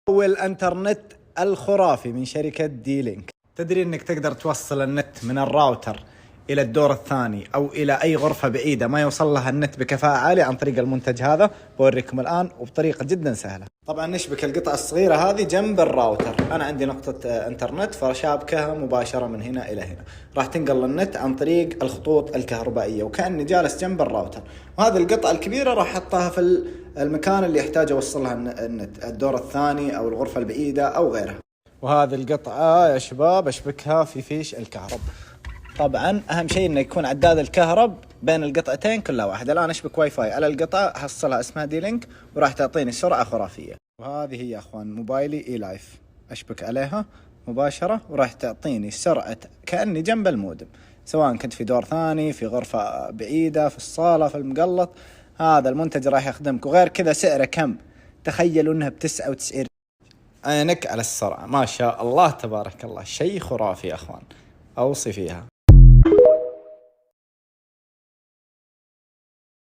والانترنت الخرافي من شركة دي لينك. تدري انك تقدر توصل النت من الراوتر الى الدور الثاني او الى اي غرفة بعيدة ما يوصل لها النت بكفاءة عالية عن طريق المنتج هذا. بوريكم الان وبطريقة جدا سهلة. طبعا نشبك القطعة الصغيرة هذه جنب الراوتر. انا عندي نقطة انترنت فشابكها مباشرة من هنا الى هنا. راح تنقل النت عن طريق الخطوط الكهربائية وكأني جالس جنب الراوتر. وهذه القطعة الكبيرة راح احطها في المكان اللي يحتاج اوصلها النت، الدور الثاني او الغرفة البعيدة او غيرها. وهذه القطعة يا شباب اشبكها في فيش الكهرب. طبعا اهم شيء انه يكون عداد الكهرب بين القطعتين كلها واحد. الان اشبك واي فاي على القطعة حصلها اسمها دي لينك وراح تعطيني سرعة خرافية. وهذه هي يا اخوان موبايلي اي لايف، اشبك عليها مباشرة وراح تعطيني سرعة كأني جنب المودم، سواء كنت في دور ثاني، في غرفة بعيدة، في الصالة، في المقلط. هذا المنتج راح يخدمك. وغير كذا سعره كم؟ تخيلوا انها ب99. عينك على السرعة، ما شاء الله تبارك الله، شيء خرافي يا اخوان، اوصي فيها.